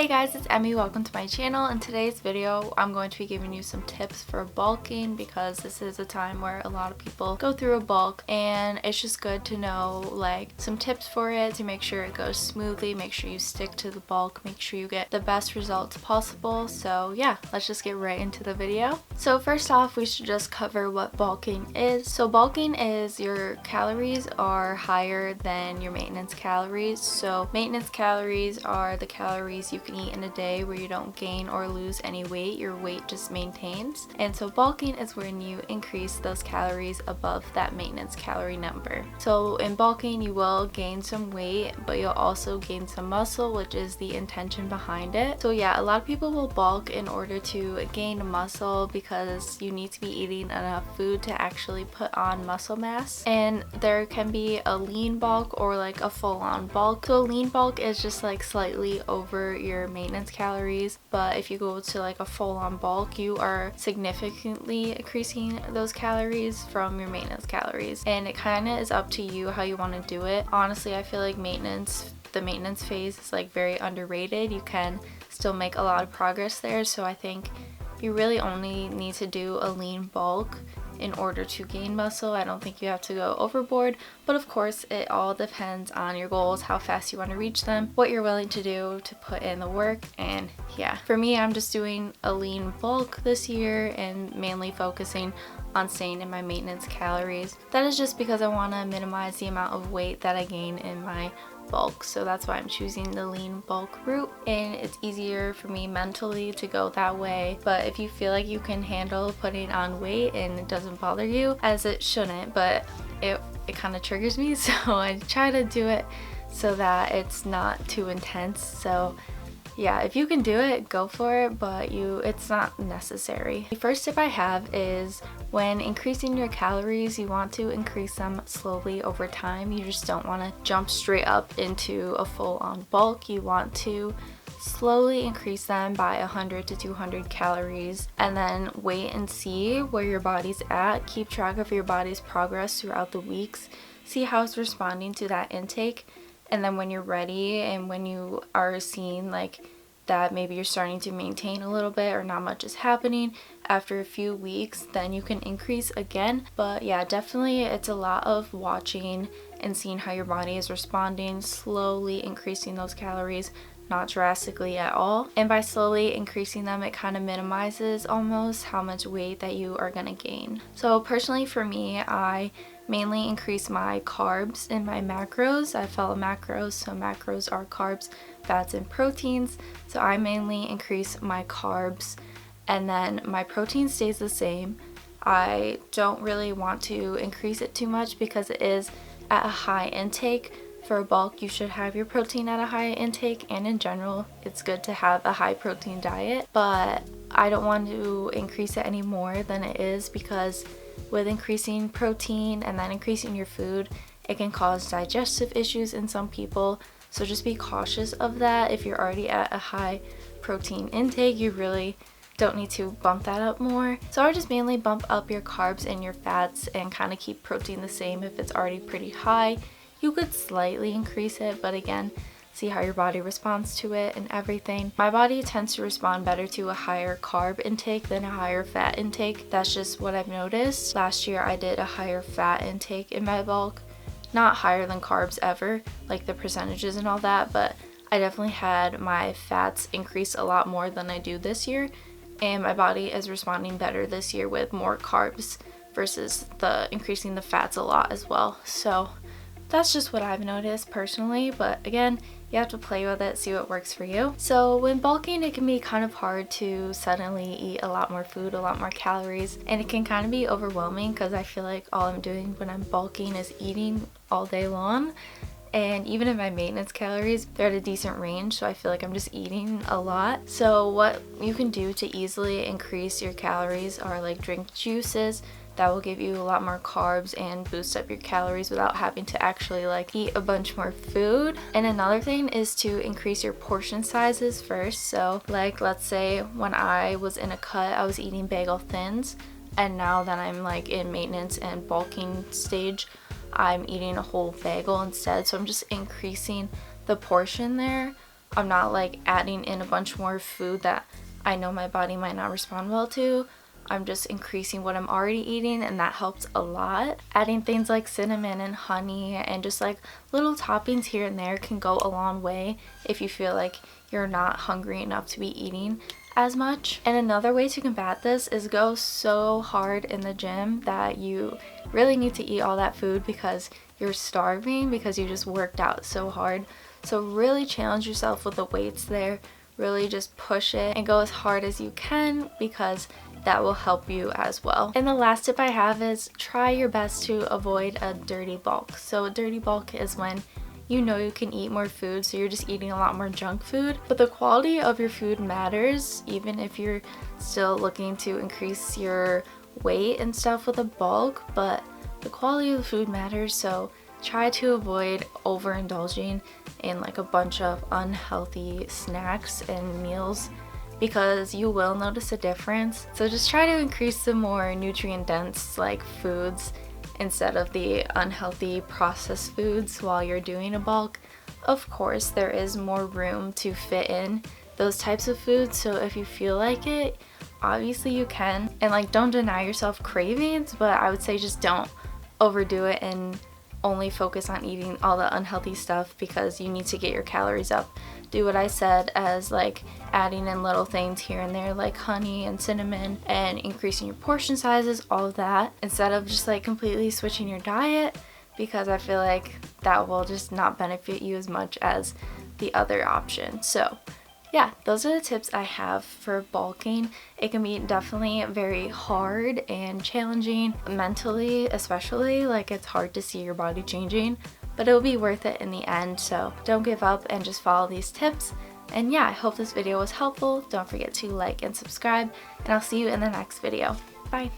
Hey guys, it's Emmie. Welcome to my channel. In today's video, I'm going to be giving you some tips for bulking because this is a time where a lot of people go through a bulk and it's just good to know like some tips for it to make sure it goes smoothly, make sure you stick to the bulk, make sure you get the best results possible. So yeah, let's just get right into the video. So first off, we should just cover what bulking is. So bulking is your calories are higher than your maintenance calories. So maintenance calories are the calories you can eat in a day where you don't gain or lose any weight, your weight just maintains. And so bulking is when you increase those calories above that maintenance calorie number. So in bulking you will gain some weight, but you'll also gain some muscle, which is the intention behind it. So yeah, a lot of people will bulk in order to gain muscle because you need to be eating enough food to actually put on muscle mass. And there can be a lean bulk or like a full-on bulk. So a lean bulk is just like slightly over your maintenance calories, but if you go to like a full-on bulk, you are significantly increasing those calories from your maintenance calories, and it kind of is up to you how you want to do it. Honestly, I feel like the maintenance phase is like very underrated. You can still make a lot of progress there, so I think you really only need to do a lean bulk in order to gain muscle. I don't think you have to go overboard, but of course it all depends on your goals, how fast you want to reach them, what you're willing to do to put in the work. And yeah, for me, I'm just doing a lean bulk this year and mainly focusing on staying in my maintenance calories. That is just because I want to minimize the amount of weight that I gain in my bulk, so that's why I'm choosing the lean bulk route, and it's easier for me mentally to go that way. But if you feel like you can handle putting on weight and it doesn't bother you, as it shouldn't, but it kind of triggers me, so I try to do it so that it's not too intense. So yeah, if you can do it, go for it, but it's not necessary. The first tip I have is when increasing your calories, you want to increase them slowly over time. You just don't want to jump straight up into a full-on bulk. You want to slowly increase them by 100 to 200 calories and then wait and see where your body's at. Keep track of your body's progress throughout the weeks. See how it's responding to that intake. And then when you're ready and when you are seeing like that maybe you're starting to maintain a little bit or not much is happening after a few weeks, then you can increase again. But yeah, definitely it's a lot of watching and seeing how your body is responding, slowly increasing those calories, not drastically at all. And by slowly increasing them, it kind of minimizes almost how much weight that you are gonna gain. So personally for me, I mainly increase my carbs in my macros. I follow macros, so macros are carbs, fats, and proteins. So I mainly increase my carbs and then my protein stays the same. I don't really want to increase it too much because it is at a high intake. For a bulk, you should have your protein at a high intake, and in general, it's good to have a high protein diet, but I don't want to increase it any more than it is because with increasing protein and then increasing your food, it can cause digestive issues in some people. So just be cautious of that. If you're already at a high protein intake, you really don't need to bump that up more. So I would just mainly bump up your carbs and your fats and kind of keep protein the same. If it's already pretty high, you could slightly increase it, but again, see how your body responds to it and everything. My body tends to respond better to a higher carb intake than a higher fat intake. That's just what I've noticed. Last year I did a higher fat intake in my bulk. Not higher than carbs ever, like the percentages and all that, but I definitely had my fats increase a lot more than I do this year, and my body is responding better this year with more carbs versus increasing the fats a lot as well. So that's just what I've noticed personally, but again, you have to play with it, see what works for you. So when bulking, it can be kind of hard to suddenly eat a lot more food, a lot more calories, and it can kind of be overwhelming because I feel like all I'm doing when I'm bulking is eating all day long. And even in my maintenance calories, they're at a decent range, so I feel like I'm just eating a lot. So what you can do to easily increase your calories are like drink juices. That will give you a lot more carbs and boost up your calories without having to actually like eat a bunch more food. And another thing is to increase your portion sizes first. So like let's say when I was in a cut, I was eating bagel thins, and now that I'm like in maintenance and bulking stage, I'm eating a whole bagel instead. So I'm just increasing the portion there I'm not like adding in a bunch more food that I know my body might not respond well to. I'm just increasing what I'm already eating, and that helps a lot. Adding things like cinnamon and honey and just like little toppings here and there can go a long way if you feel like you're not hungry enough to be eating as much. And another way to combat this is go so hard in the gym that you really need to eat all that food because you're starving, because you just worked out so hard. So really challenge yourself with the weights there. Really just push it and go as hard as you can, because that will help you as well. And the last tip I have is try your best to avoid a dirty bulk. So a dirty bulk is when you know you can eat more food, so you're just eating a lot more junk food. But the quality of your food matters, even if you're still looking to increase your weight and stuff with a bulk, but the quality of the food matters. So try to avoid overindulging in like a bunch of unhealthy snacks and meals, because you will notice a difference. So just try to increase the more nutrient dense like foods instead of the unhealthy processed foods while you're doing a bulk. Of course, there is more room to fit in those types of foods, so if you feel like it, obviously you can. And like, don't deny yourself cravings, but I would say just don't overdo it and only focus on eating all the unhealthy stuff, because you need to get your calories up. Do what I said, as like adding in little things here and there like honey and cinnamon, and increasing your portion sizes, all of that, instead of just like completely switching your diet, because I feel like that will just not benefit you as much as the other option. So yeah, those are the tips I have for bulking. It can be definitely very hard and challenging mentally, especially. Like, it's hard to see your body changing, but it will be worth it in the end. So don't give up and just follow these tips. And yeah, I hope this video was helpful. Don't forget to like and subscribe, and I'll see you in the next video. Bye.